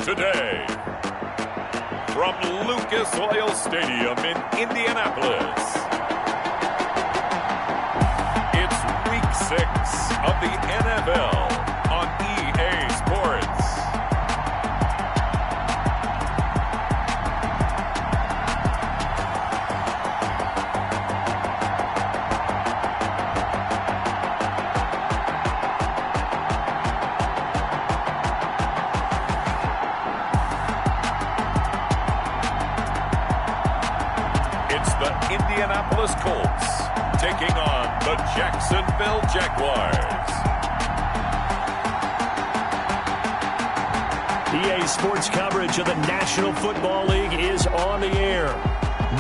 today. From Lucas Oil Stadium in Indianapolis, it's Week 6 of the NFL on EA Sports. Indianapolis Colts taking on the Jacksonville Jaguars. EA Sports coverage of the National Football League is on the air.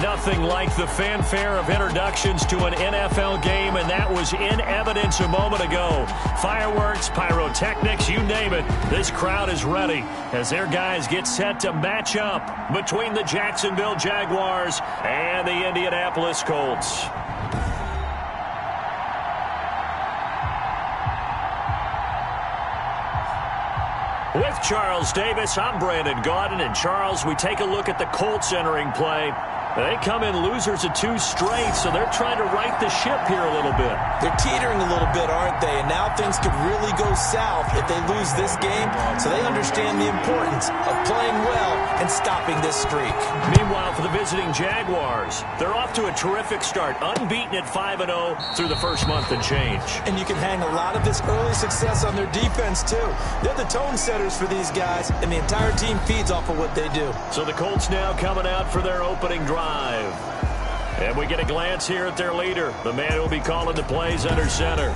Nothing like the fanfare of introductions to an NFL game, and that was in evidence a moment ago. Fireworks, pyrotechnics, you name it. This crowd is ready as their guys get set to match up between the Jacksonville Jaguars and the Indianapolis Colts. With Charles Davis, I'm Brandon Gaudin. And Charles, we take a look at the Colts entering play. They come in losers of 2 straight, so they're trying to right the ship here a little bit. They're teetering a little bit, aren't they? And now things could really go south if they lose this game, so they understand the importance of playing well and stopping this streak. Meanwhile, for the visiting Jaguars, they're off to a terrific start, unbeaten at 5-0 through the first month and change. And you can hang a lot of this early success on their defense, too. They're the tone setters for these guys, and the entire team feeds off of what they do. So the Colts now coming out for their opening drive. And we get a glance here at their leader, the man who will be calling the plays under center.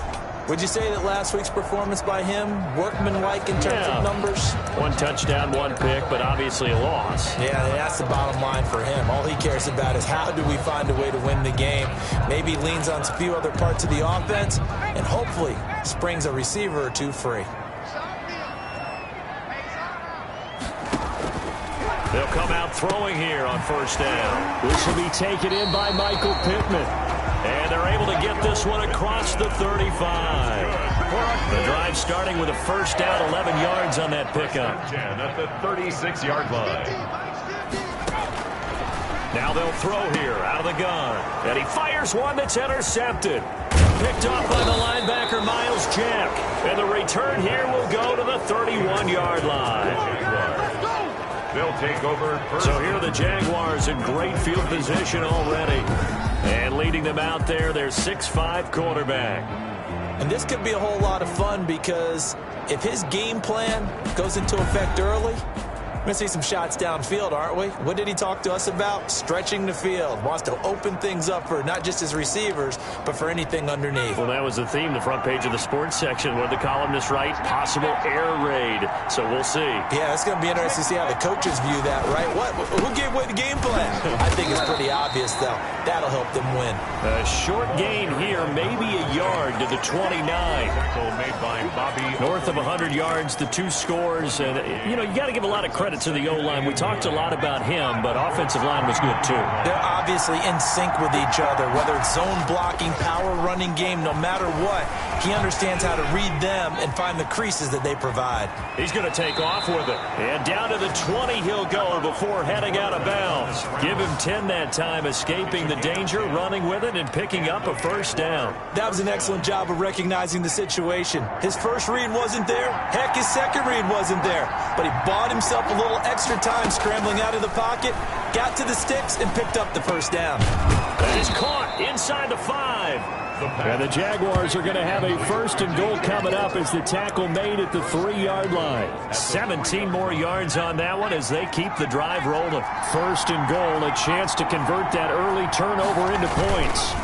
Would you say that last week's performance by him, workmanlike in terms of numbers? 1 touchdown, 1 pick, but obviously a loss. Yeah, that's the bottom line for him. All he cares about is how do we find a way to win the game. Maybe leans on a few other parts of the offense, and hopefully springs a receiver or 2 free. They'll come out throwing here on first down. This will be taken in by Michael Pittman. And they're able to get this one across the 35. The drive starting with a first down, 11 yards on that pickup. 10 at the 36-yard line. Now they'll throw here out of the gun. And he fires one that's intercepted. Picked off by the linebacker, Miles Jack. And the return here will go to the 31-yard line. They'll take over first. So here are the Jaguars in great field position already. And leading them out there, their 6'5" quarterback. And this could be a whole lot of fun because if his game plan goes into effect early, we're going to see some shots downfield, aren't we? What did he talk to us about? Stretching the field. Wants to open things up for not just his receivers, but for anything underneath. Well, that was the theme, the front page of the sports section. What did the columnists write? Possible air raid. So we'll see. Yeah, it's going to be interesting to see how the coaches view that, right? Who gave away the game plan? I think it's pretty obvious, though. That'll help them win. A short gain here, maybe a yard to the 29. Made by Bobby. North of 100 yards, the 2 scores. And, you know, you got to give a lot of credit to the O-line. We talked a lot about him, but offensive line was good, too. They're obviously in sync with each other, whether it's zone blocking, power running game, no matter what. He understands how to read them and find the creases that they provide. He's going to take off with it. And down to the 20 he'll go before heading out of bounds. Give him 10 that time, escaping the danger, running with it, and picking up a first down. That was an excellent job of recognizing the situation. His first read wasn't there. Heck, his second read wasn't there. But he bought himself a little extra time scrambling out of the pocket, got to the sticks, and picked up the first down. That is caught inside the 5. And the Jaguars are going to have a first and goal coming up as the tackle made at the 3-yard line. 17 more yards on that one as they keep the drive rolling. First and goal, a chance to convert that early turnover into points.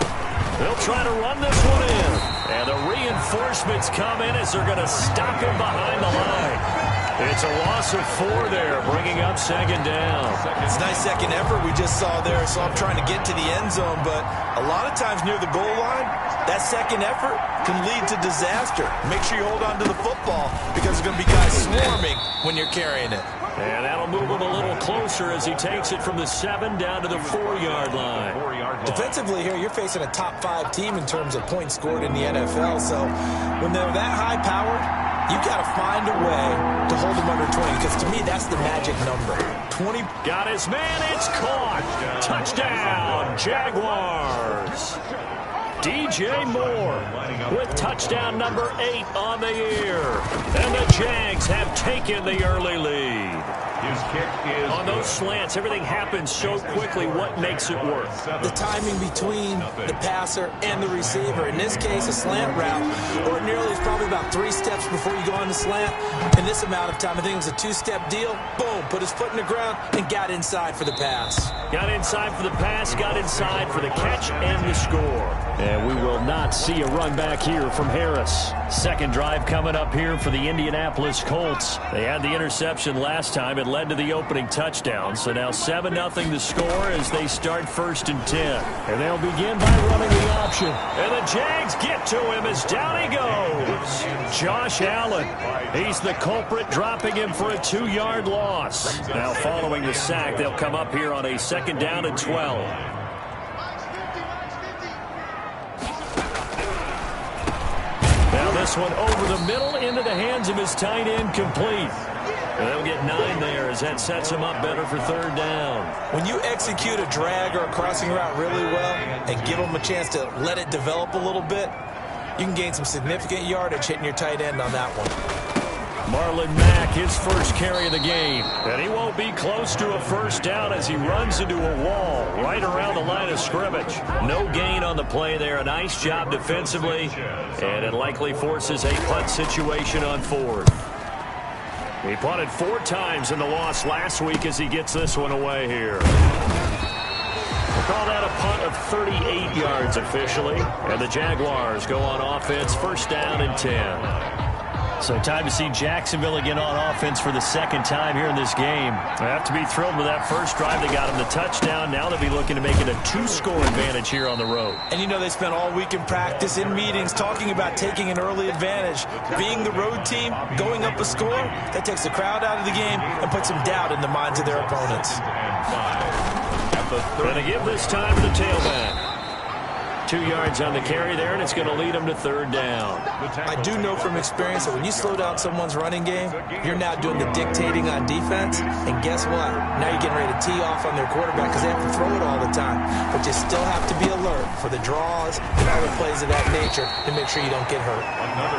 They'll try to run this one in. And the reinforcements come in as they're going to stop him behind the line. It's a loss of 4 there, bringing up second down. It's a nice second effort we just saw there, so I'm trying to get to the end zone, but a lot of times near the goal line, that second effort can lead to disaster. Make sure you hold on to the football because there's going to be guys swarming when you're carrying it. And that'll move him a little closer as he takes it from the 7 down to the 4-yard line. Defensively here, you're facing a top 5 team in terms of points scored in the NFL, so when they're that high-powered, You got to find a way to hold them under 20, because to me, that's the magic number. 20. Got his man. It's caught. Touchdown, Jaguars. DJ Moore with touchdown number 8 on the year. And the Jags have taken the early lead. His kick is on those slants. Everything happens so quickly. What makes it work? The timing between the passer and the receiver. In this case, a slant route ordinarily is probably about 3 steps before you go on the slant. In this amount of time, I think it was a 2-step deal. Boom, put his foot in the ground and got inside for the pass. Got inside for the pass, got inside for the catch and the score. And we will not see a run back here from Harris. Second drive coming up here for the Indianapolis Colts. They had the interception last time. It led to the opening touchdown. So now 7-0 the score as they start 1st and 10. And they'll begin by running the option. And the Jags get to him as down he goes. Josh Allen. He's the culprit, dropping him for a 2-yard loss. Now following the sack, they'll come up here on a 2nd down and 12. Now this one over the middle into the hands of his tight end, complete. And they'll get 9 there as that sets him up better for 3rd down. When you execute a drag or a crossing route really well and give them a chance to let it develop a little bit, you can gain some significant yardage hitting your tight end on that one. Marlon Mack, his first carry of the game. And he won't be close to a 1st down as he runs into a wall right around the line of scrimmage. No gain on the play there. A nice job defensively. And it likely forces a punt situation on 4th. He punted 4 times in the loss last week as he gets this one away here. We'll call that a punt of 38 yards officially. And the Jaguars go on offense, 1st down and 10. So time to see Jacksonville again on offense for the 2nd time here in this game. They have to be thrilled with that first drive. They got him the touchdown. Now they'll be looking to make it a 2-score advantage here on the road. And you know they spent all week in practice, in meetings, talking about taking an early advantage. Being the road team, going up a score, that takes the crowd out of the game and puts some doubt in the minds of their opponents. Going to give this time to the tailback. 2 yards on the carry there, and it's going to lead them to 3rd down. I do know from experience that when you slow down someone's running game, you're now doing the dictating on defense. And guess what? Now you're getting ready to tee off on their quarterback because they have to throw it all the time. But you still have to be alert for the draws and other plays of that nature to make sure you don't get hurt.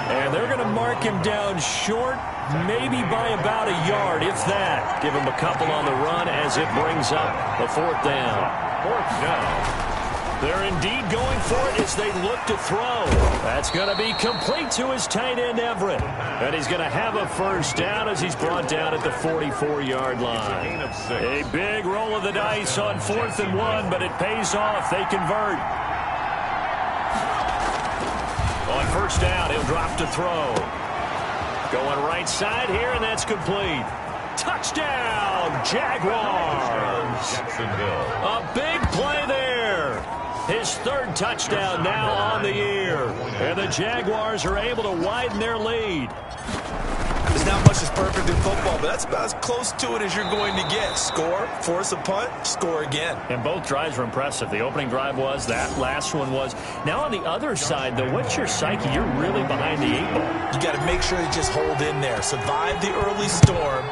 And they're going to mark him down short, maybe by about a yard, if that. Give him a couple on the run as it brings up a 4th down. 4th down. They're indeed going for it as they look to throw. That's going to be complete to his tight end, Everett. And he's going to have a 1st down as he's brought down at the 44-yard line. A big roll of the dice on 4th and 1, but it pays off. They convert. On 1st down, he'll drop to throw. Going right side here, and that's complete. Touchdown, Jaguars. A big play there. His 3rd touchdown now on the year. And the Jaguars are able to widen their lead. There's not much that's perfect in football, but that's about as close to it as you're going to get. Score, force a punt, score again. And both drives were impressive. The opening drive was, that last one was. Now on the other side, though, what's your psyche? You're really behind the 8 ball. You got to make sure you just hold in there. Survive the early storm,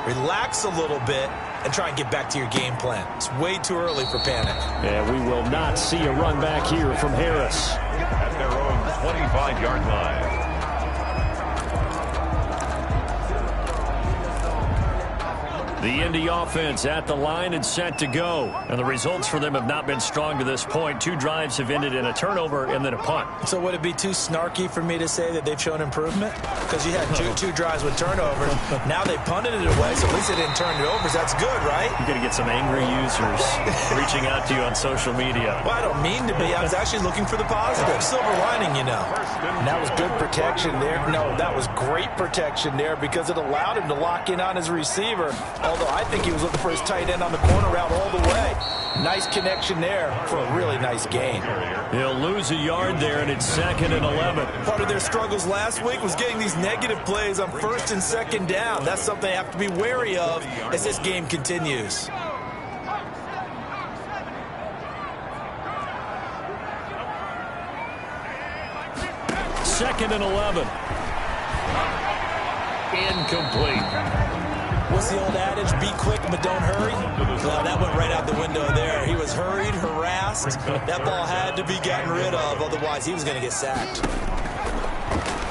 relax a little bit, and try and get back to your game plan. It's way too early for panic. And we will not see a run back here from Harris. At their own 25-yard line. The Indy offense at the line and set to go. And the results for them have not been strong to this point. 2 drives have ended in a turnover and then a punt. So would it be too snarky for me to say that they've shown improvement? Because you had two drives with turnovers. Now they punted it away, so at least they didn't turn it over. So that's good, right? You're going to get some angry users reaching out to you on social media. Well, I don't mean to be. I was actually looking for the positive. Silver lining, you know. And that was good protection there. No, that was great protection there because it allowed him to lock in on his receiver. Although I think he was looking for his tight end on the corner route all the way. Nice connection there for a really nice gain. He'll lose a yard there, and it's 2nd and 11. Part of their struggles last week was getting these negative plays on 1st and 2nd down. That's something they have to be wary of as this game continues. Second and 11. incomplete. What's the old adage? Be quick, but don't hurry. Well, that went right out the window there. He was hurried, harassed. That ball had to be gotten rid of, otherwise he was going to get sacked.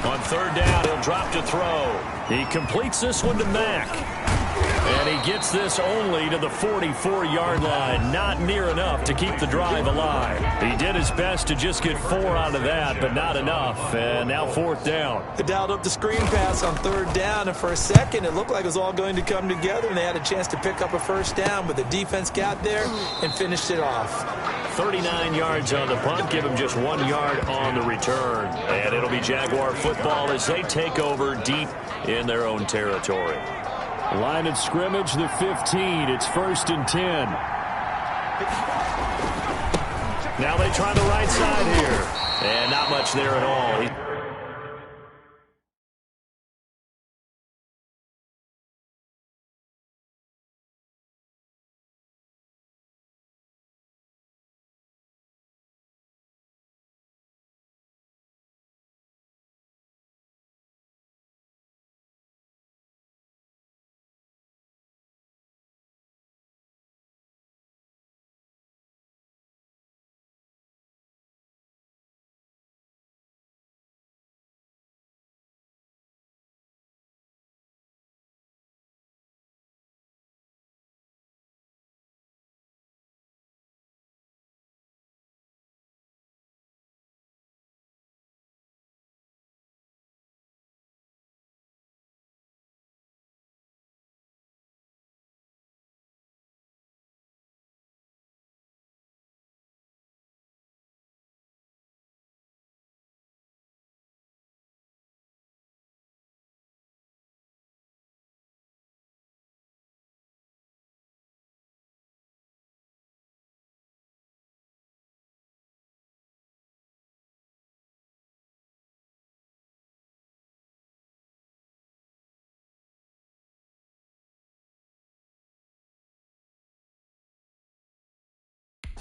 On third down, he'll drop to throw. He completes this one to Mack. And he gets this only to the 44-yard line. Not near enough to keep the drive alive. He did his best to just get 4 out of that, but not enough. And now fourth down. They dialed up the screen pass on third down, and for a second it looked like it was all going to come together, and they had a chance to pick up a first down, but the defense got there and finished it off. 39 yards on the punt, give him just 1 yard on the return. And it'll be Jaguar football as they take over deep in their own territory. Line of scrimmage, the 15. It's 1st and 10. Now they try the right side here. And not much there at all.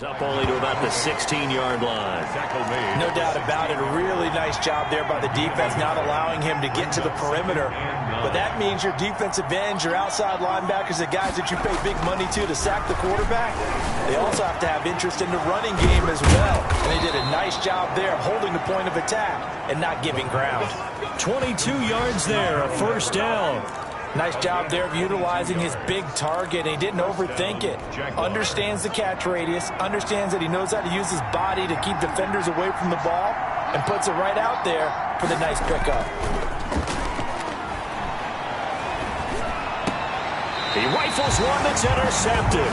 Up only to about the 16-yard line. No doubt about it. A really nice job there by the defense, not allowing him to get to the perimeter. But that means your defensive ends, your outside linebackers, the guys that you pay big money to sack the quarterback, they also have to have interest in the running game as well. And they did a nice job there of holding the point of attack and not giving ground. 22 yards there, a first down. Nice job there of utilizing his big target. He didn't overthink it. Understands the catch radius. Understands that he knows how to use his body to keep defenders away from the ball. And puts it right out there for the nice pickup. He rifles one that's intercepted.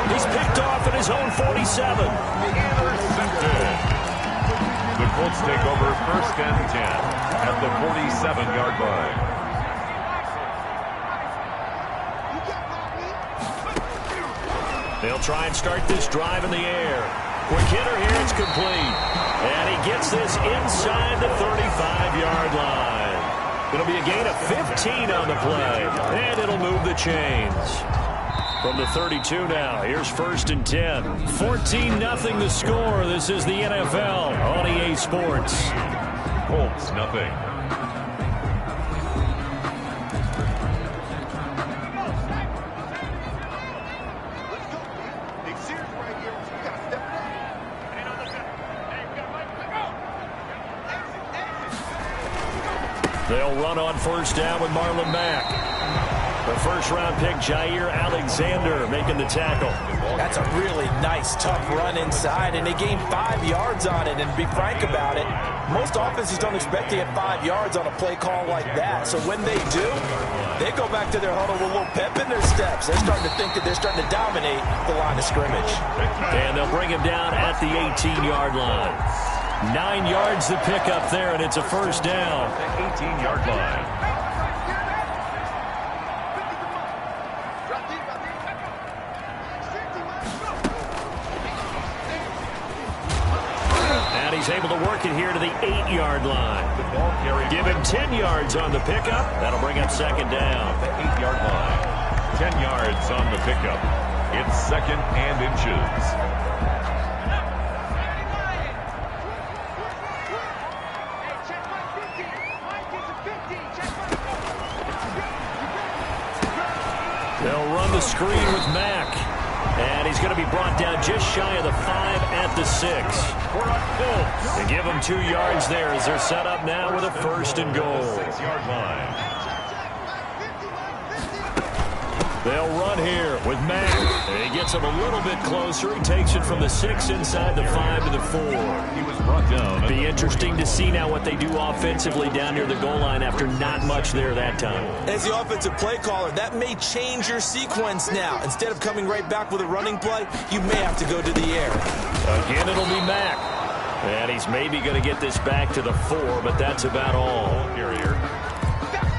He's picked off at his own 47. Intercepted. The Colts take over 1st and 10 at the 47-yard line. They'll try and start this drive in the air. Quick hitter here, it's complete. And he gets this inside the 35-yard line. It'll be a gain of 15 on the play. And it'll move the chains. From the 32 now, here's 1st and 10. 14-0 the score. This is the NFL on EA Sports. Colts, nothing. They'll run on 1st down with Marlon Mack. The 1st-round pick, Jair Alexander, making the tackle. That's a really nice, tough run inside, and they gained 5 yards on it. And to be frank about it, most offenses don't expect to get 5 yards on a play call like that. So when they do, they go back to their huddle with a little pep in their steps. They're starting to think that they're starting to dominate the line of scrimmage. And they'll bring him down at the 18-yard line. 9 yards to pick up there, and it's a 1st down. 18-yard line. And he's able to work it here to the 8-yard line. Give him 10 yards on the pickup. That'll bring up 2nd down. The 8-yard line. 10 yards on the pickup. It's 2nd and inches. They'll run the screen with Mack. And he's going to be brought down just shy of the 5 at the 6. They give him 2 yards there as they're set up now with a first and goal. 6-yard line. They'll run here with Mack. He gets him a little bit closer. He takes it from the 6 inside the 5 to the 4. He was brought down. Be interesting to see now what they do offensively down near the goal line after not much there that time. As the offensive play caller, that may change your sequence now. Instead of coming right back with a running play, you may have to go to the air. Again, it'll be Mack. And he's maybe going to get this back to the 4, but that's about all. Carrier.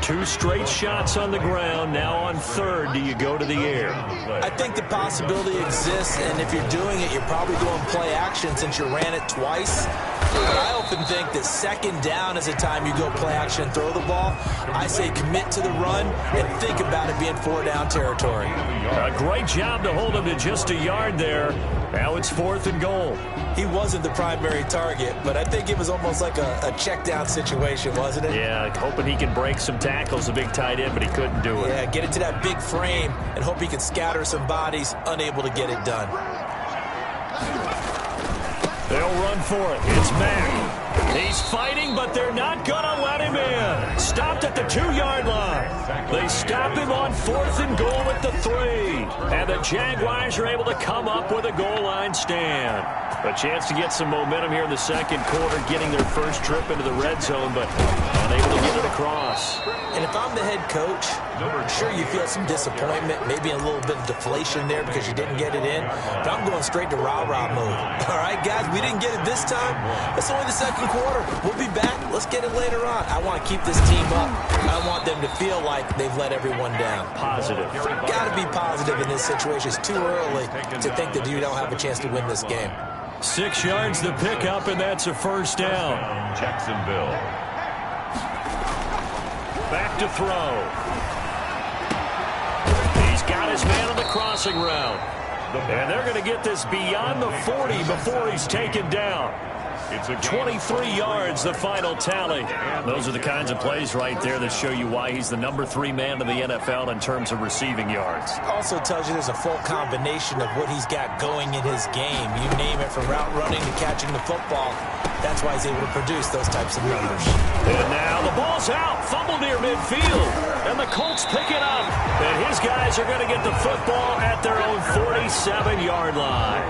2 straight shots on the ground. Now on 3rd, do you go to the air? I think the possibility exists, and if you're doing it, you're probably going play action since you ran it twice. But I often think that 2nd down is a time you go play action and throw the ball. I say commit to the run and think about it being 4-down territory. A great job to hold him to just a yard there. Now it's 4th and goal. He wasn't the primary target, but I think it was almost like a check down situation, wasn't it? Yeah, hoping he can break some tackles, a big tight end, but he couldn't do it. Yeah, get into that big frame and hope he can scatter some bodies, unable to get it done. They'll run for it. It's Mack. He's fighting, but they're not going to let him in. Stopped at the 2-yard line. They stop him on 4th and goal at the 3. And the Jaguars are able to come up with a goal line stand. A chance to get some momentum here in the 2nd quarter, getting their first trip into the red zone, but unable to get it across. And if I'm the head coach, sure you feel some disappointment, maybe a little bit of deflation there because you didn't get it in. But I'm going straight to rah-rah mode. All right, guys, we didn't get it this time. It's only the 2nd quarter. We'll be back. Let's get it later on. I want to keep this team up. I want them to feel like they've let everyone down. Positive. Got to be positive in this situation. It's too early to think that you don't have a chance to win this game. 6 yards to pick up, and that's a 1st down. Jacksonville. Back to throw. He's got his man on the crossing route. And they're going to get this beyond the 40 before he's taken down. It's a 23 yards, the final tally. Those are the kinds of plays right there that show you why he's the number 3 man in the NFL in terms of receiving yards. Also tells you there's a full combination of what he's got going in his game. You name it, from route running to catching the football. That's why he's able to produce those types of numbers. And now the ball's out. Fumble near midfield. And the Colts pick it up. And his guys are going to get the football at their own 47-yard line.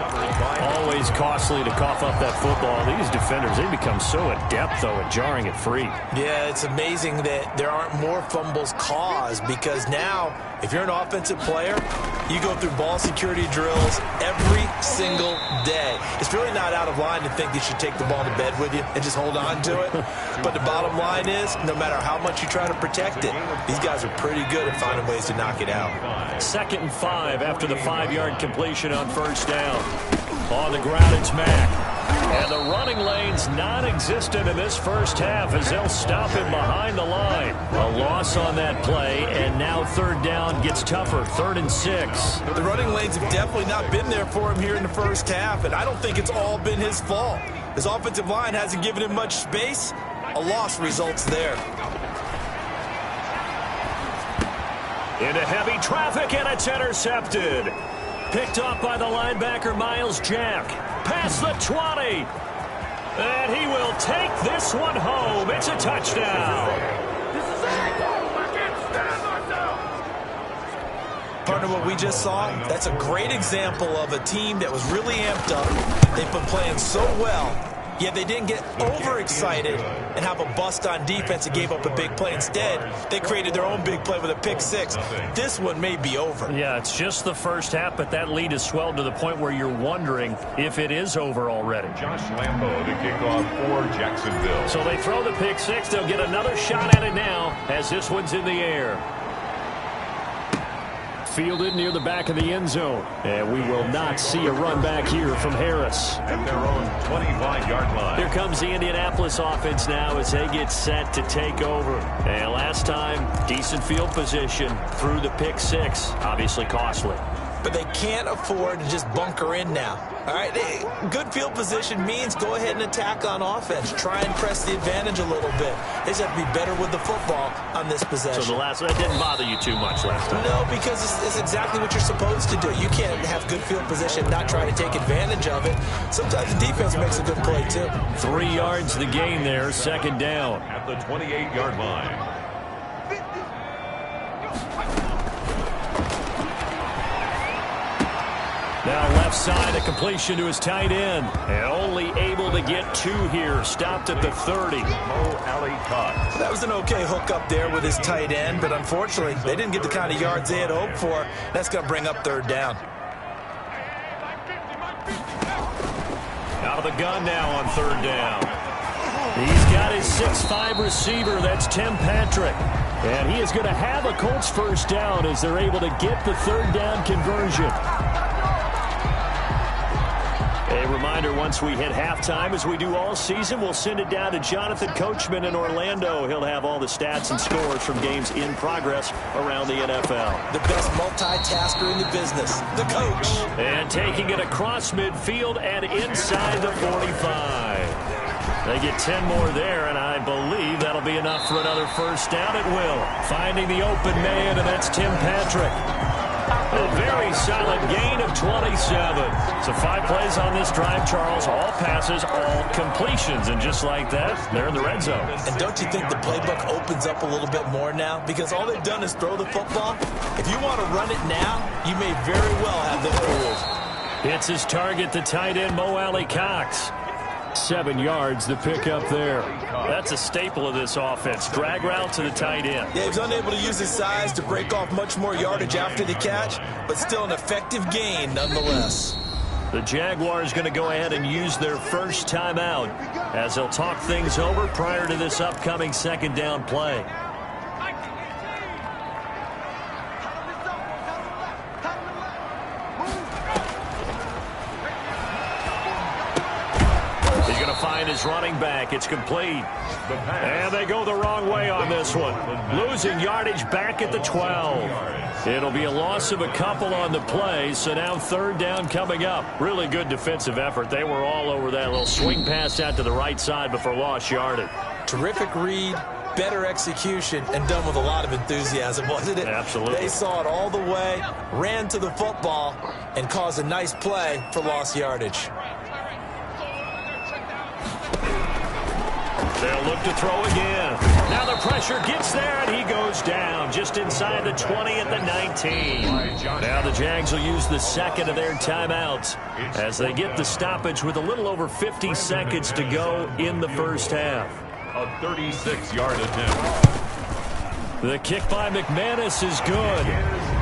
Always costly to cough up that football. These defenders, they become so adept, though, at jarring it free. Yeah, it's amazing that there aren't more fumbles caused, because now, if you're an offensive player, you go through ball security drills every single day. It's really not out of line to think you should take the ball to bed with you and just hold on to it. But the bottom line is, no matter how much you try to protect it, these guys are pretty good at finding ways to knock it out. 2nd and 5 after the 5-yard completion on 1st down. On the ground, it's Mack. And the running lane's non-existent in this 1st half as they'll stop him behind the line. A loss on that play, and now 3rd down gets tougher, 3rd and 6. The running lanes have definitely not been there for him here in the 1st half, and I don't think it's all been his fault. His offensive line hasn't given him much space. A loss results there. Into heavy traffic, and it's intercepted. Picked off by the linebacker, Miles Jack. Past the 20. And he will take this one home. It's a touchdown. Partner, what we just saw, that's a great example of a team that was really amped up. They've been playing so well, yet they didn't get overexcited and have a bust on defense and gave up a big play. Instead, they created their own big play with a pick 6. This one may be over. Yeah, it's just the 1st half, but that lead has swelled to the point where you're wondering if it is over already. Josh Lambo to kick off for Jacksonville. So they throw the pick 6. They'll get another shot at it now as this one's in the air. Fielded near the back of the end zone. And we will not see a run back here from Harris. At their own 25-yard line. Here comes the Indianapolis offense now as they get set to take over. And last time, decent field position through the pick 6. Obviously costly. but they can't afford to just bunker in now. All right, good field position means go ahead and attack on offense. Try and press the advantage a little bit. They just have to be better with the football on this possession. So that didn't bother you too much last time? No, because it's exactly what you're supposed to do. You can't have good field position and not try to take advantage of it. Sometimes the defense makes a good play, too. 3 yards the gain there, second down. At the 28-yard line. Now left side, a completion to his tight end. And only able to get 2 here. Stopped at the 30. Mo Alie-Cox. That was an okay hook up there with his tight end, but unfortunately, they didn't get the kind of yards they had hoped for. That's going to bring up third down. Out of the gun now on third down. He's got his 6'5 receiver. That's Tim Patrick. And he is going to have a Colts first down as they're able to get the third down conversion. A reminder, once we hit halftime, as we do all season, we'll send it down to Jonathan Coachman in Orlando. He'll have all the stats and scores from games in progress around the NFL. The best multitasker in the business, the coach. And taking it across midfield and inside the 45. They get 10 more there, and I believe that'll be enough for another first down. It will. Finding the open man, and that's Tim Patrick. A very solid gain of 27. So 5 plays on this drive, Charles. All passes, all completions. And just like that, they're in the red zone. And don't you think the playbook opens up a little bit more now? Because all they've done is throw the football. If you want to run it now, you may very well have them fooled. Hits his target, the tight end, Mo Alie-Cox. 7 yards, the pickup there. That's a staple of this offense. Drag route to the tight end. Yeah, he was unable to use his size to break off much more yardage after the catch, but still an effective gain nonetheless. The Jaguars going to go ahead and use their first timeout as they'll talk things over prior to this upcoming second down play. Find his running back. It's complete. And they go the wrong way on this one. Losing yardage back at the 12. It'll be a loss of a couple on the play, so now third down coming up. Really good defensive effort. They were all over that little swing pass out to the right side before lost yardage. Terrific read, better execution, and done with a lot of enthusiasm, wasn't it? Absolutely. They saw it all the way, ran to the football, and caused a nice play for lost yardage. They'll look to throw again. Now the pressure gets there, and he goes down just inside the 20 at the 19. Now the Jags will use the second of their timeouts as they get the stoppage with a little over 50 seconds to go in the first half. A 36-yard attempt. The kick by McManus is good.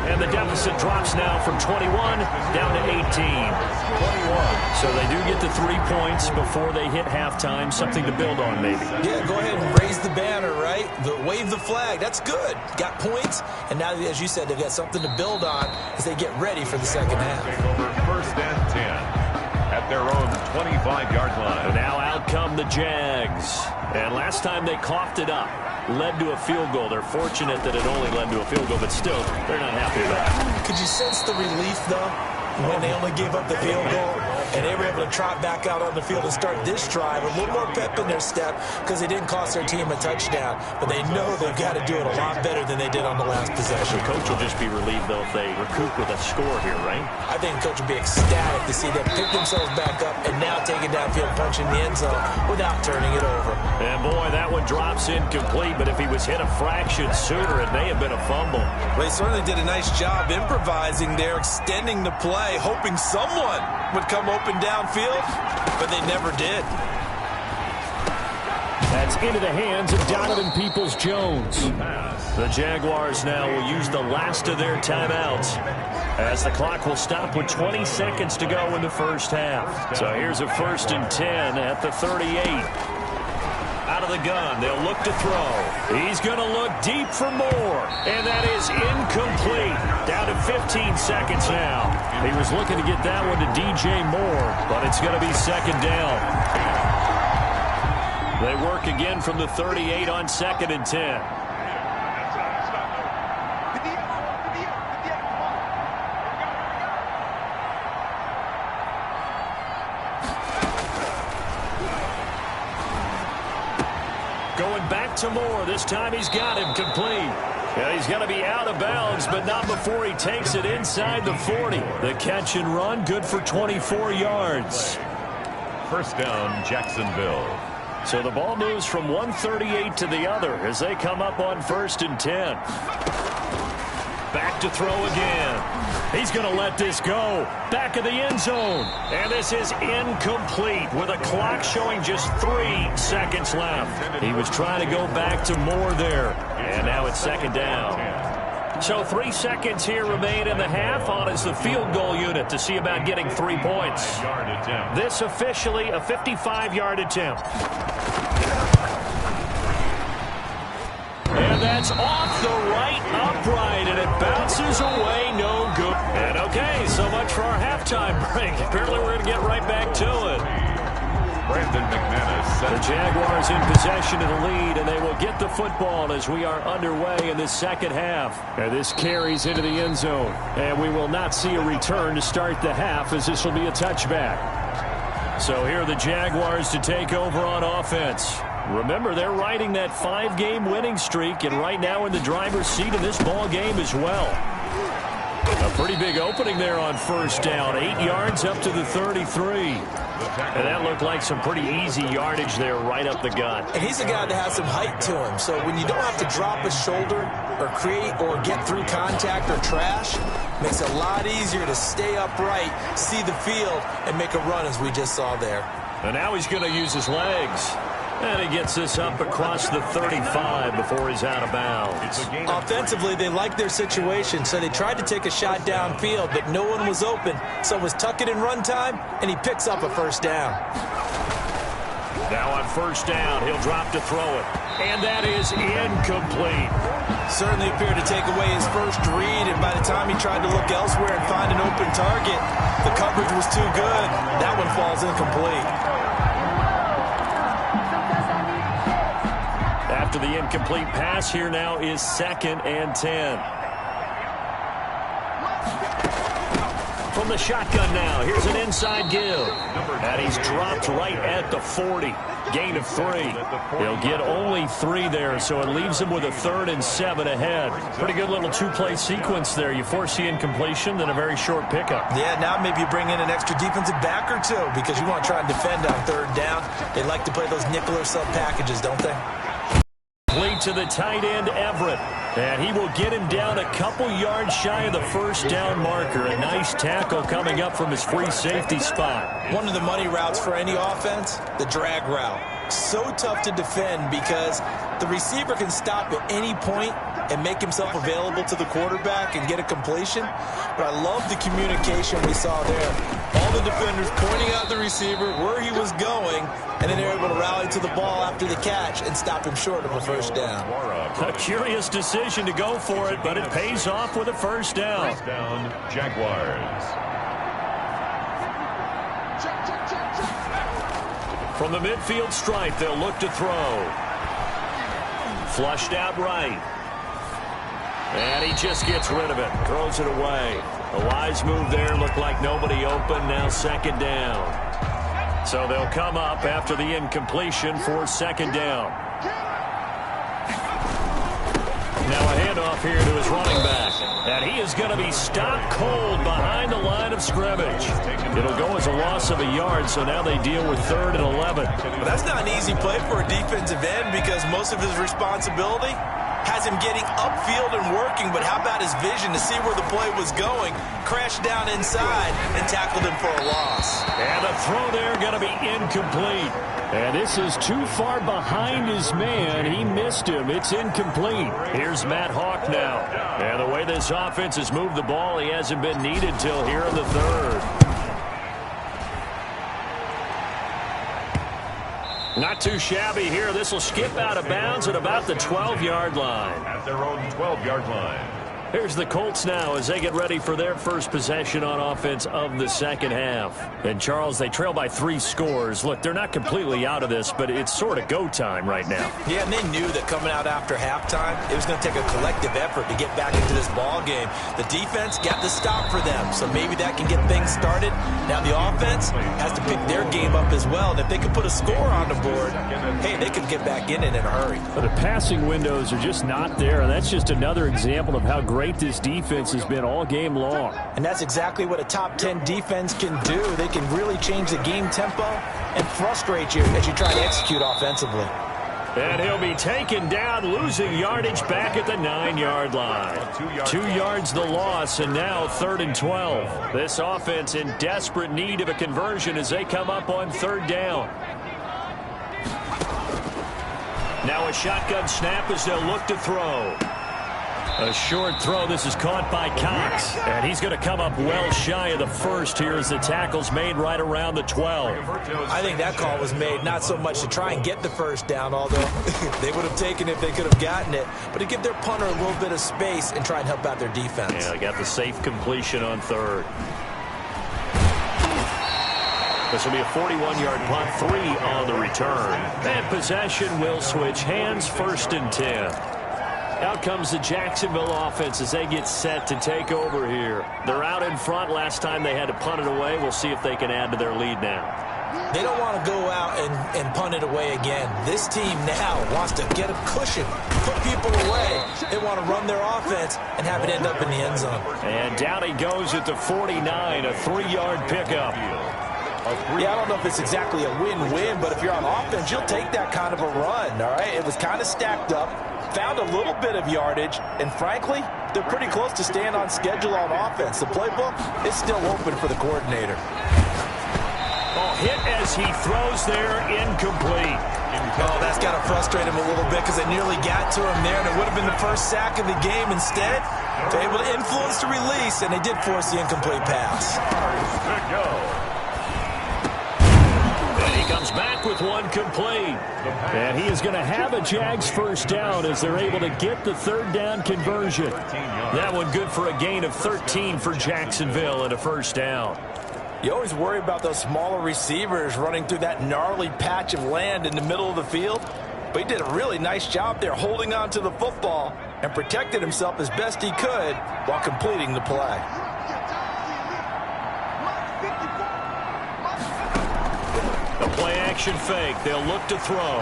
And the deficit drops now from 21 down to 18. 21. So they do get the 3 points before they hit halftime. Something to build on, maybe. Yeah, go ahead and raise the banner, right? Wave the flag. That's good. Got points. And now, as you said, they've got something to build on as they get ready for the second half. Take over first and 10 at their own 25-yard line. And now out come the Jags. And last time they coughed it up. Led to a field goal. They're fortunate that it only led to a field goal, but still, they're not happy about it. Could you sense the relief, though, when they only gave up the field goal and they were able to trot back out on the field and start this drive? A little more pep in their step because they didn't cost their team a touchdown, but they know they've got to do it a lot better than they did on the last possession. The coach will just be relieved, though, if they recoup with a score here, right? I think the coach will be ecstatic to see them pick themselves back up and now take it downfield, punching the end zone without turning it over. And, boy, that one drops incomplete, but if he was hit a fraction sooner, it may have been a fumble. Well, they certainly did a nice job improvising there, extending the play, hoping someone would come open downfield, but they never did. That's into the hands of Donovan Peoples-Jones. The Jaguars now will use the last of their timeouts as the clock will stop with 20 seconds to go in the first half. So here's a 1st and 10 at the 38. Out of the gun, they'll look to throw. He's going to look deep for more, and that is incomplete. Down to 15 seconds now. He was looking to get that one to DJ Moore, but it's going to be second down. They work again from the 38 on 2nd and 10. some more. This time he's got him complete. Yeah, he's going to be out of bounds, but not before he takes it inside the 40. The catch and run, good for 24 yards. First down, Jacksonville. So the ball moves from 138 to the other as they come up on 1st and 10. Back to throw again. He's going to let this go. Back of the end zone. And this is incomplete with a clock showing just 3 seconds left. He was trying to go back to more there. And now it's 2nd down. So 3 seconds here remain in the half. On is the field goal unit to see about getting 3 points. This officially a 55-yard attempt. And that's off the right upright, and it bounces away, no good. And okay, so much for our halftime break. Apparently we're going to get right back to it. Brandon McManus. The Jaguars in possession of the lead, and they will get the football as we are underway in this second half. And this carries into the end zone, and we will not see a return to start the half as this will be a touchback. So here are the Jaguars to take over on offense. Remember, they're riding that 5-game winning streak, and right now in the driver's seat in this ball game as well. A pretty big opening there on 1st down. 8 yards up to the 33. And that looked like some pretty easy yardage there right up the gut. And he's a guy that has some height to him. So when you don't have to drop a shoulder or create or get through contact or trash, makes it a lot easier to stay upright, see the field, and make a run as we just saw there. And now he's going to use his legs. And he gets this up across the 35 before he's out of bounds. Offensively, they like their situation, so they tried to take a shot downfield, but no one was open. So it was tuck it in run time, and he picks up a 1st down. Now on 1st down, he'll drop to throw it. And that is incomplete. Certainly appeared to take away his first read, and by the time he tried to look elsewhere and find an open target, the coverage was too good. That one falls incomplete. After the incomplete pass, here now is 2nd and 10. From the shotgun now, here's an inside give. And he's dropped right at the 40. Gain of 3. He'll get only 3 there, so it leaves him with a 3rd and 7 ahead. Pretty good little 2-play sequence there. You force the incompletion, then a very short pickup. Yeah, now maybe you bring in an extra defensive back or 2 because you want to try and defend on 3rd down. They like to play those nickel or sub packages, don't they? Lead to the tight end, Everett. And he will get him down a couple yards shy of the 1st down marker. A nice tackle coming up from his free safety spot. One of the money routes for any offense, the drag route. So tough to defend because the receiver can stop at any point and make himself available to the quarterback and get a completion. But I love the communication we saw there. All the defenders pointing out the receiver, where he was going, and then they're able to rally to the ball after the catch and stop him short of a 1st down. A curious decision to go for it, but it pays off with a 1st down. 1st down, Jaguars. From the midfield stripe, they'll look to throw. Flushed out right. And he just gets rid of it. Throws it away. A wise move there. Looked like nobody open. Now 2nd down. So they'll come up after the incompletion for 2nd down. Now a handoff here to his running back. And he is going to be stopped cold behind the line of scrimmage. It'll go as a loss of a yard, so now they deal with 3rd and 11. But that's not an easy play for a defensive end because most of his responsibility has him getting upfield and working, but how about his vision to see where the play was going, crashed down inside, and tackled him for a loss. And the throw there going to be incomplete. And this is too far behind his man. He missed him. It's incomplete. Here's Matt Hawk now. And the way this offense has moved the ball, he hasn't been needed till here in the 3rd. Not too shabby here. This will skip out of bounds at about the 12-yard line. At their own 12-yard line. Here's the Colts now as they get ready for their first possession on offense of the second half. And, Charles, they trail by 3 scores. Look, they're not completely out of this, but it's sort of go time right now. Yeah, and they knew that coming out after halftime, it was going to take a collective effort to get back into this ball game. The defense got the stop for them, so maybe that can get things started. Now the offense has to pick their game up as well. And if they can put a score on the board, hey, they could get back in it in a hurry. But the passing windows are just not there, and that's just another example of how great this defense has been all game long. And that's exactly what a top 10 defense can do. They can really change the game tempo and frustrate you as you try to execute offensively. And he'll be taken down, losing yardage back at the 9-yard line. 2 yards the loss, and now 3rd and 12. This offense in desperate need of a conversion as they come up on 3rd down. Now a shotgun snap as they'll look to throw. A short throw. This is caught by Cox. And he's going to come up well shy of the first here as the tackle's made right around the 12. I think that call was made not so much to try and get the first down, although they would have taken it if they could have gotten it, but to give their punter a little bit of space and try and help out their defense. Yeah, they got the safe completion on 3rd. This will be a 41-yard punt, 3 on the return. And possession will switch hands, 1st and 10. Out comes the Jacksonville offense as they get set to take over here. They're out in front. Last time they had to punt it away. We'll see if they can add to their lead now. They don't want to go out and punt it away again. This team now wants to get a cushion, put people away. They want to run their offense and have it end up in the end zone. And down he goes at the 49, a 3-yard pickup. Yeah, I don't know if it's exactly a win-win, but if you're on offense, you'll take that kind of a run, all right? It was kind of stacked up, found a little bit of yardage, and frankly, they're pretty close to staying on schedule on offense. The playbook is still open for the coordinator. Oh, hit as he throws there, incomplete. Oh, that's got to frustrate him a little bit because they nearly got to him there, and it would have been the first sack of the game. Instead, they're able to influence the release, and they did force the incomplete pass. Comes back with one complete. And he is going to have a Jags first down as they're able to get the 3rd down conversion. That one good for a gain of 13 for Jacksonville and a first down. You always worry about those smaller receivers running through that gnarly patch of land in the middle of the field. But he did a really nice job there holding on to the football and protected himself as best he could while completing the play. Play action fake. They'll look to throw.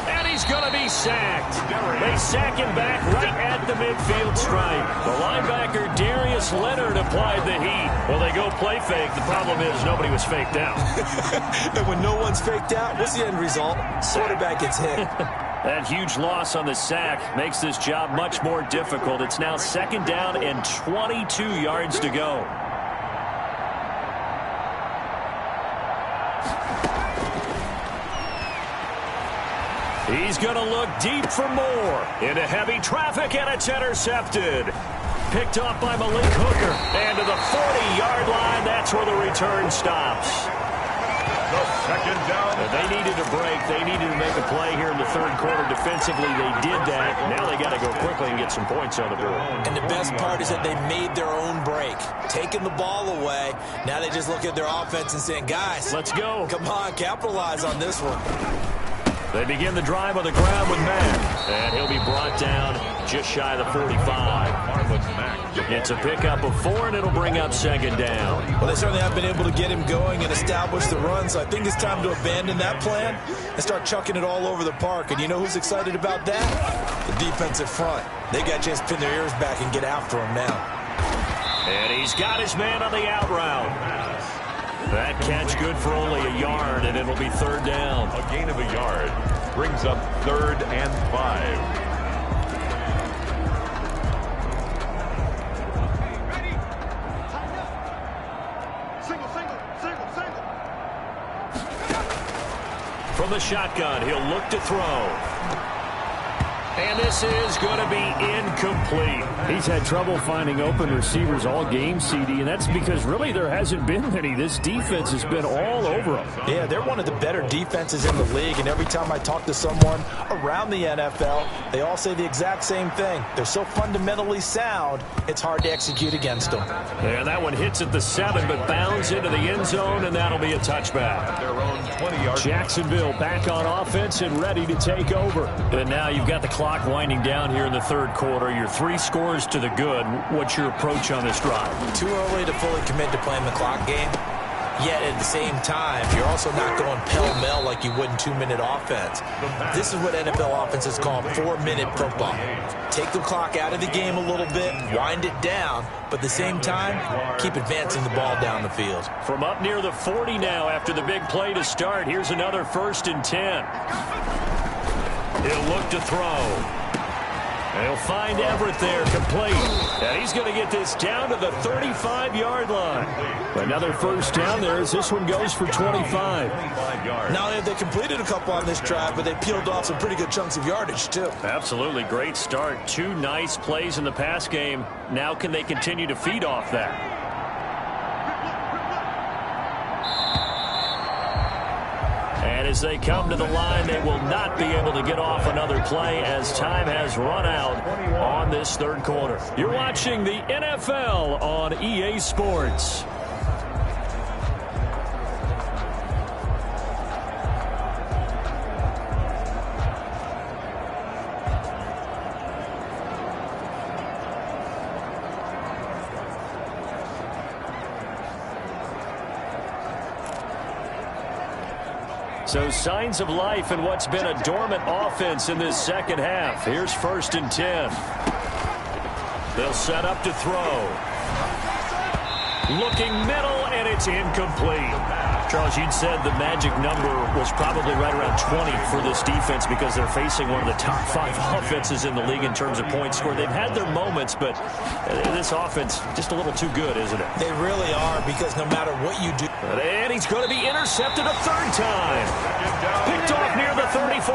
And he's going to be sacked. They sack him back right at the midfield stripe. The linebacker, Darius Leonard, applied the heat. Well, they go play fake. The problem is nobody was faked out. And when no one's faked out, what's the end result? Quarterback gets hit. That huge loss on the sack makes this job much more difficult. It's now 2nd down and 22 yards to go. He's going to look deep for more. Into heavy traffic, and it's intercepted. Picked off by Malik Hooker. And to the 40-yard line, that's where the return stops. The 2nd down. They needed a break. They needed to make a play here in the 3rd quarter. Defensively, they did that. Now they got to go quickly and get some points on the board. And the best part is that they made their own break. Taking the ball away. Now they just look at their offense and saying, guys, let's go. Come on, capitalize on this one. They begin the drive on the ground with Mack. And he'll be brought down just shy of the 45. It's a pickup of 4, and it'll bring up 2nd down. Well, they certainly have been able to get him going and establish the run, so I think it's time to abandon that plan and start chucking it all over the park. And you know who's excited about that? The defensive front. They got a chance to pin their ears back and get after him now. And he's got his man on the out route. That catch good for only a yard, and it'll be 3rd down. A gain of a yard brings up 3rd and 5. From the shotgun, he'll look to throw. And this is going to be incomplete. He's had trouble finding open receivers all game, CD, and that's because really there hasn't been any. This defense has been all over him. Yeah, they're one of the better defenses in the league, and every time I talk to someone around the NFL, they all say the exact same thing. They're so fundamentally sound, it's hard to execute against them. And that one hits at the 7, but bounds into the end zone, and that'll be a touchback. Their own 20-yard. Jacksonville back on offense and ready to take over. And now you've got the clock winding down here in the third quarter. Your 3 scores to the good. What's your approach on this drive? Too early to fully commit to playing the clock game. Yet at the same time, you're also not going pell-mell like you would in 2-minute offense. This is what NFL offenses call 4-minute football. Take the clock out of the game a little bit, wind it down, but at the same time, keep advancing the ball down the field. From up near the 40 now after the big play to start, here's another 1st and 10. He'll look to throw. He'll find Everett there, complete. And he's going to get this down to the 35-yard line. Another first down there as this one goes for 25. Not only have they completed a couple on this drive, but they peeled off some pretty good chunks of yardage, too. Absolutely great start. 2 nice plays in the pass game. Now can they continue to feed off that? And as they come to the line, they will not be able to get off another play as time has run out on this third quarter. You're watching the NFL on EA Sports. So signs of life in what's been a dormant offense in this second half. Here's 1st and 10. They'll set up to throw. Looking middle, and it's incomplete. Charles, you'd said the magic number was probably right around 20 for this defense because they're facing one of the top 5 offenses in the league in terms of points scored. They've had their moments, but this offense just a little too good, isn't it? They really are, because no matter what you do. And he's going to be intercepted a 3rd time. Picked off near the 34.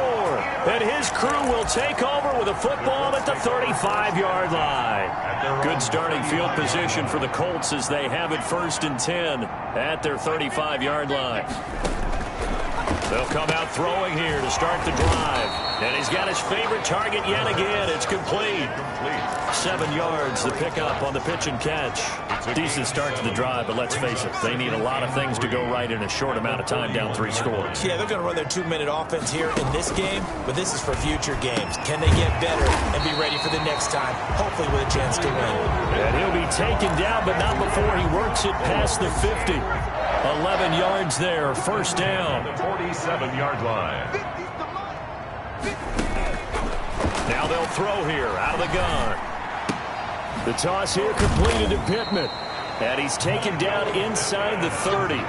And his crew will take over with a football at the 35-yard line. Good starting field position for the Colts as they have it 1st and 10 at their 35-yard line. They'll come out throwing here to start the drive. And he's got his favorite target yet again. It's complete. 7 yards, the pickup on the pitch and catch. Decent start to the drive, but let's face it, they need a lot of things to go right in a short amount of time, down 3 scores. Yeah, they're going to run their 2-minute offense here in this game, but this is for future games. Can they get better and be ready for the next time, hopefully with a chance to win? And he'll be taken down, but not before he works it past the 50. 11 yards there, 1st down. The 47-yard line. Now they'll throw here out of the gun. The toss here completed to Pittman. And he's taken down inside the 30.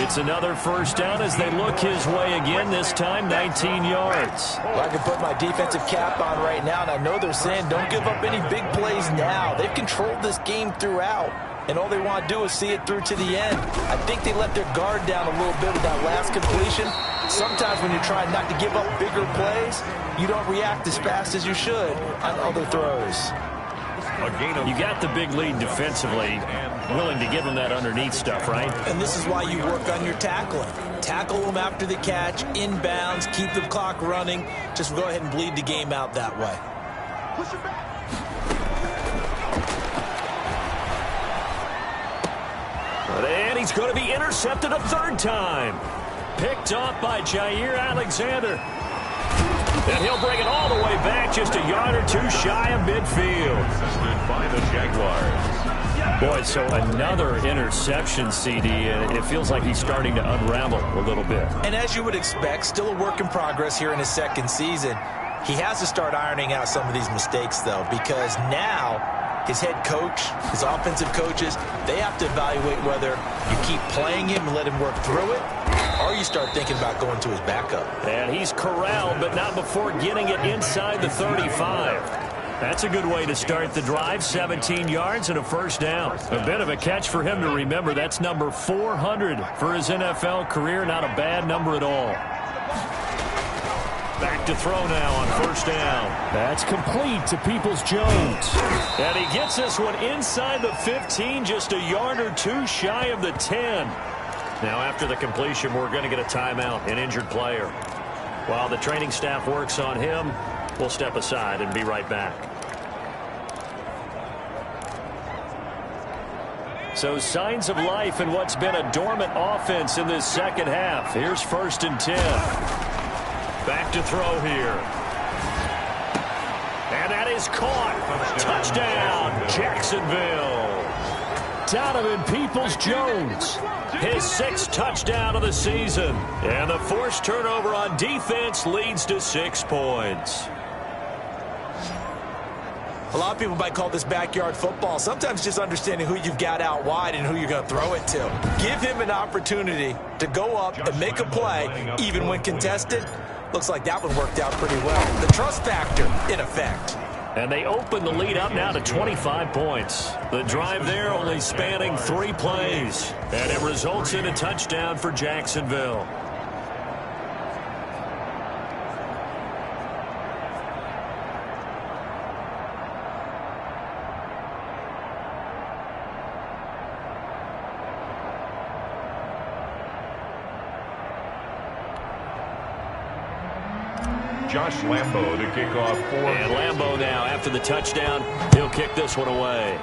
It's another 1st down as they look his way again, this time 19 yards. Well, I can put my defensive cap on right now, and I know they're saying don't give up any big plays now. They've controlled this game throughout, and all they want to do is see it through to the end. I think they let their guard down a little bit with that last completion. Sometimes when you're trying not to give up bigger plays, you don't react as fast as you should on other throws. You got the big lead defensively, willing to give them that underneath stuff, right? And this is why you work on your tackling. Tackle them after the catch, inbounds, keep the clock running. Just go ahead and bleed the game out that way. And he's going to be intercepted a 3rd time. Picked off by Jair Alexander. And he'll bring it all the way back, just a yard or 2 shy of midfield. By the Jaguars. Boy, so another interception, CD, and it feels like he's starting to unravel a little bit. And as you would expect, still a work in progress here in his 2nd season. He has to start ironing out some of these mistakes, though, because now his head coach, his offensive coaches, they have to evaluate whether you keep playing him and let him work through it, or you start thinking about going to his backup. And he's corralled, but not before getting it inside the 35. That's a good way to start the drive. 17 yards and a 1st down. A bit of a catch for him to remember. That's number 400 for his NFL career. Not a bad number at all. Back back to throw now on first down. That's complete to Peoples-Jones. And he gets this one inside the 15, just a yard or two shy of the 10. Now after the completion, we're going to get a timeout, an injured player. While the training staff works on him, we'll step aside and be right back. So signs of life in what's been a dormant offense in this second half. Here's 1st and 10. Back to throw here. And that is caught. Touchdown, Jacksonville. Donovan Peoples-Jones, his 6th touchdown of the season. And the forced turnover on defense leads to 6 points. A lot of people might call this backyard football. Sometimes just understanding who you've got out wide and who you're going to throw it to. Give him an opportunity to go up and make a play, even when contested. Looks like that one worked out pretty well. The trust factor in effect. And they open the lead up now to 25 points. The drive there only spanning 3 plays. And it results in a touchdown for Jacksonville. Josh Lambo to kick off for. And Lambo now, after the touchdown, he'll kick this one away.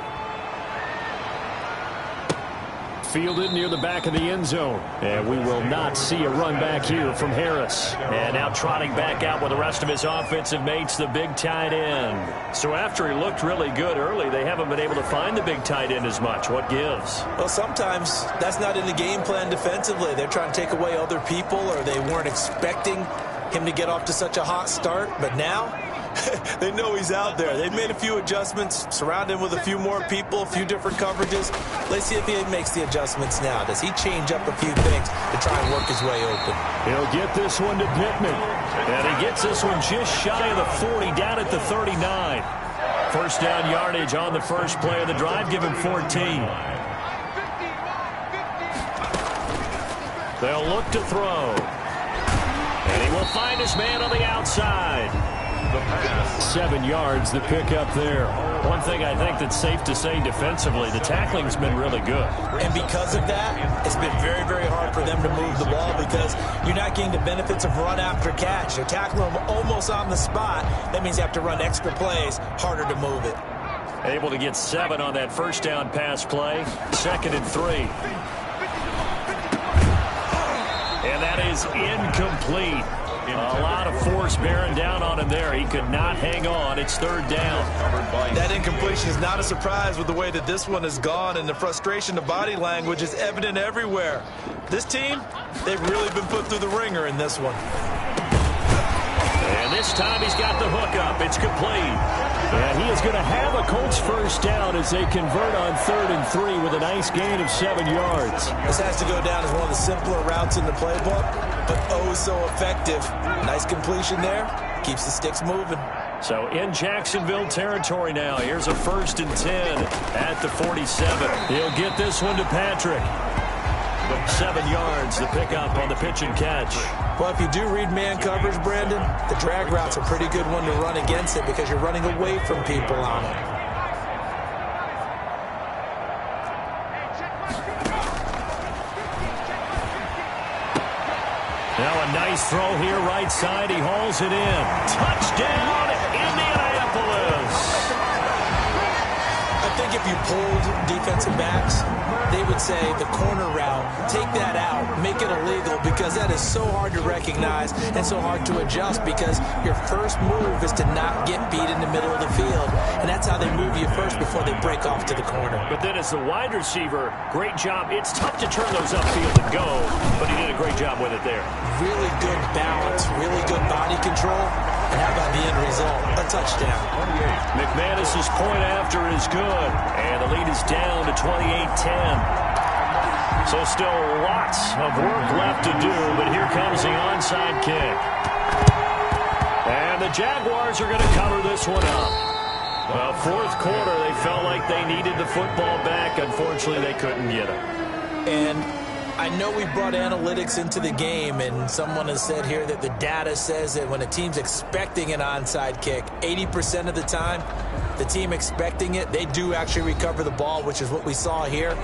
Fielded near the back of the end zone. And we will not see a run back here from Harris. And now trotting back out with the rest of his offensive mates, the big tight end. So after he looked really good early, they haven't been able to find the big tight end as much. What gives? Well, sometimes that's not in the game plan defensively. They're trying to take away other people, or they weren't expecting him to get off to such a hot start. But now they know he's out there. They've made a few adjustments, surround him with a few more people, a few different coverages. Let's see if he makes the adjustments now. Does he change up a few things to try and work his way open? He'll get this one to Pittman. And he gets this one just shy of the 40, down at the 39. First down yardage on the first play of the drive, give him 14. They'll look to throw. And he will find his man on the outside. The pass. 7 yards, the pickup there. One thing I think that's safe to say defensively, the tackling's been really good. And because of that, it's been very, very hard for them to move the ball because you're not getting the benefits of run after catch. They're tackling them almost on the spot. That means you have to run extra plays, harder to move it. Able to get 7 on that first down pass play. 2nd and 3. And that is incomplete. A lot of force bearing down on him there. He could not hang on. It's 3rd down. That incompletion is not a surprise with the way that this one has gone, and the frustration of body language is evident everywhere. This team, they've really been put through the ringer in this one. And this time he's got the hook up. It's complete. And he is going to have a Colts first down as they convert on 3rd and 3 with a nice gain of 7 yards. This has to go down as one of the simpler routes in the playbook, but oh so effective. Nice completion there. Keeps the sticks moving. So in Jacksonville territory now. Here's a 1st and 10 at the 47. He'll get this one to Patrick. 7 yards, the pickup on the pitch and catch. Well, if you do read man coverage, Brandon, the drag route's a pretty good one to run against it because you're running away from people on it. Now a nice throw here, right side. He hauls it in. Touchdown, Indianapolis. I think if you pulled defensive backs, they would say the corner route, take that out, make it illegal, because that is so hard to recognize and so hard to adjust because your first move is to not get beat in the middle of the field. And that's how they move you first before they break off to the corner. But then as the wide receiver, great job. It's tough to turn those upfield and go, but he did a great job with it there. Really good balance, really good body control. And how about the end result? A touchdown. McManus's point after is good. And the lead is down to 28-10. So still lots of work left to do, but here comes the onside kick. And the Jaguars are going to cover this one up. Well, 4th quarter, they felt like they needed the football back. Unfortunately, they couldn't get it. And I know we brought analytics into the game, and someone has said here that the data says that when a team's expecting an onside kick, 80% of the time, the team expecting it, they do actually recover the ball, which is what we saw here.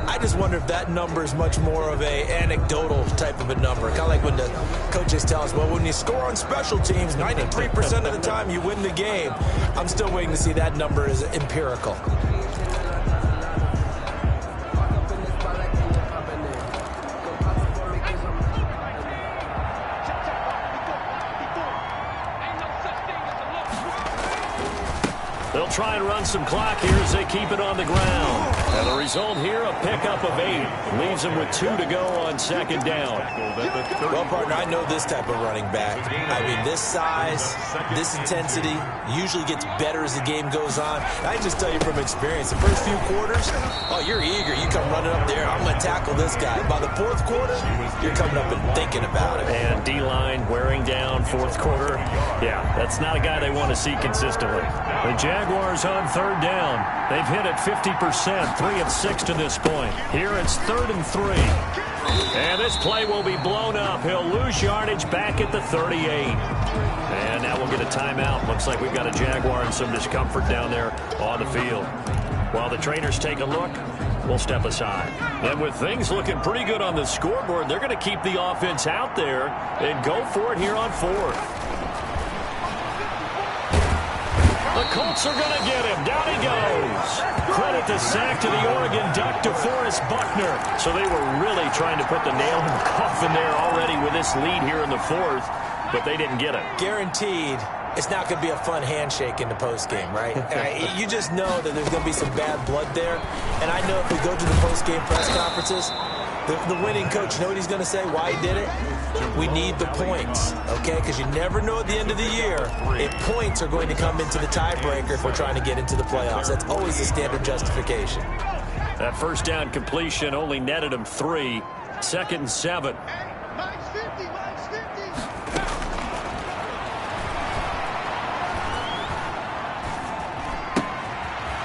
I just wonder if that number is much more of a anecdotal type of a number. Kind of like when the coaches tell us, well, when you score on special teams, 93% of the time you win the game. I'm still waiting to see that number is empirical. They'll try and run some clock here as they keep it on the ground. And the result here, a pickup of 8. Leaves them with 2 to go on second down. Well, partner, I know this type of running back. I mean, this size, this intensity usually gets better as the game goes on. I just tell you from experience, the first few quarters, oh, you're eager. You come running up there, I'm going to tackle this guy. By the fourth quarter, you're coming up and thinking about it. And D-line wearing down fourth quarter. Yeah, that's not a guy they want to see consistently. The Jaguars on third down. They've hit it 50%, 3 of 6 to this point. Here it's 3rd and 3. And this play will be blown up. He'll lose yardage back at the 38. And now we'll get a timeout. Looks like we've got a Jaguar in some discomfort down there on the field. While the trainers take a look, we'll step aside. And with things looking pretty good on the scoreboard, they're going to keep the offense out there and go for it here on 4th. The Colts are going to get him. Down he goes. Credit the sack to the Oregon Duck, DeForest Buckner. So they were really trying to put the nail in the coffin there already with this lead here in the 4th, but they didn't get it. Guaranteed, it's not going to be a fun handshake in the postgame, right? You just know that there's going to be some bad blood there. And I know if we go to the postgame press conferences, the winning coach, you know what he's going to say, why he did it? We need the points, okay? Because you never know at the end of the year if points are going to come into the tiebreaker if we're trying to get into the playoffs. That's always the standard justification. That first down completion only netted him 3. 2nd and 7.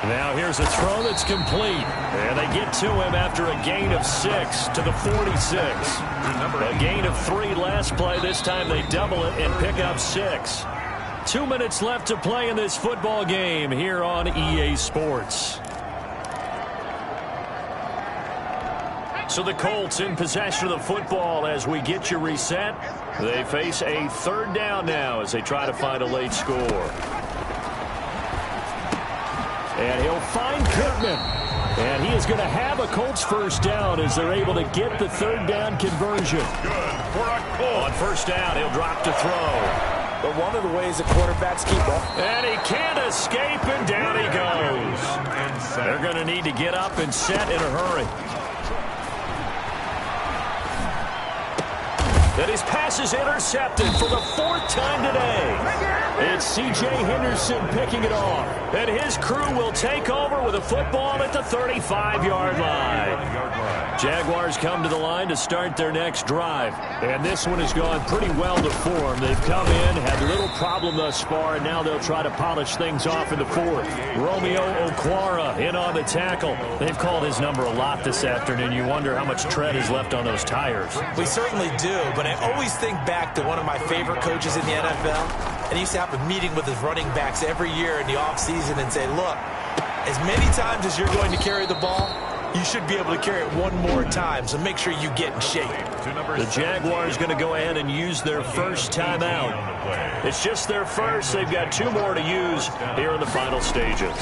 Now here's a throw that's complete. And they get to him after a gain of 6 to the 46. A gain of 3 last play. This time they double it and pick up 6. 2 minutes left to play in this football game here on EA Sports. So the Colts in possession of the football as we get you reset. They face a 3rd down now as they try to find a late score. And he'll find Pittman. And he is going to have a Colts first down as they're able to get the 3rd down conversion. On first down, he'll drop to throw. But one of the ways the quarterbacks keep up. And he can't escape, and down he goes. They're going to need to get up and set in a hurry. And his pass is intercepted for the 4th time today. It's C.J. Henderson picking it off. And his crew will take over with a football at the 35-yard line. Jaguars come to the line to start their next drive. And this one has gone pretty well to form. They've come in, had little problem thus far, and now they'll try to polish things off in the 4th. Romeo Okwara in on the tackle. They've called his number a lot this afternoon. You wonder how much tread is left on those tires. We certainly do, but I always think back to one of my favorite coaches in the NFL. And he used to have a meeting with his running backs every year in the offseason and say, look, as many times as you're going to carry the ball, you should be able to carry it one more time, so make sure you get in shape. The Jaguars going to go ahead and use their first timeout. It's just their first. They've got 2 more to use here in the final stages.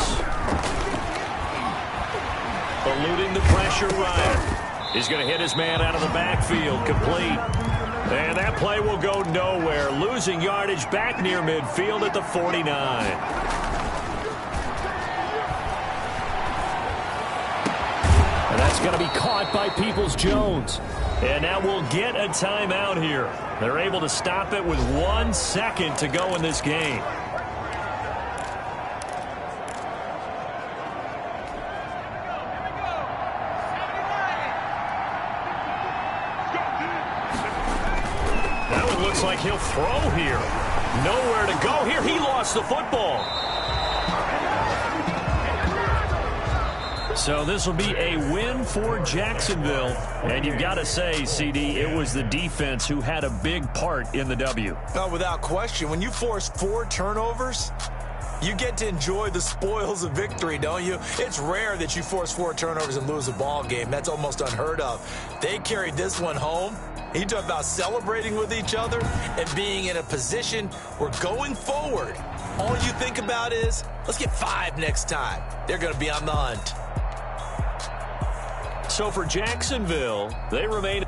Eluding the pressure, Ryan. He's going to hit his man out of the backfield, complete. And that play will go nowhere, losing yardage back near midfield at the 49. And that's going to be caught by Peoples-Jones. And now we'll get a timeout here. They're able to stop it with 1 second to go in this game. Like he'll throw here. Nowhere to go here. He lost the football. So this will be a win for Jacksonville. And you've got to say, CD, it was the defense who had a big part in the W. No, without question. When you force 4 turnovers, you get to enjoy the spoils of victory, don't you? It's rare that you force 4 turnovers and lose a ball game. That's almost unheard of. They carried this one home. You talk about celebrating with each other and being in a position where going forward, all you think about is, let's get 5 next time. They're going to be on the hunt. So for Jacksonville, they remain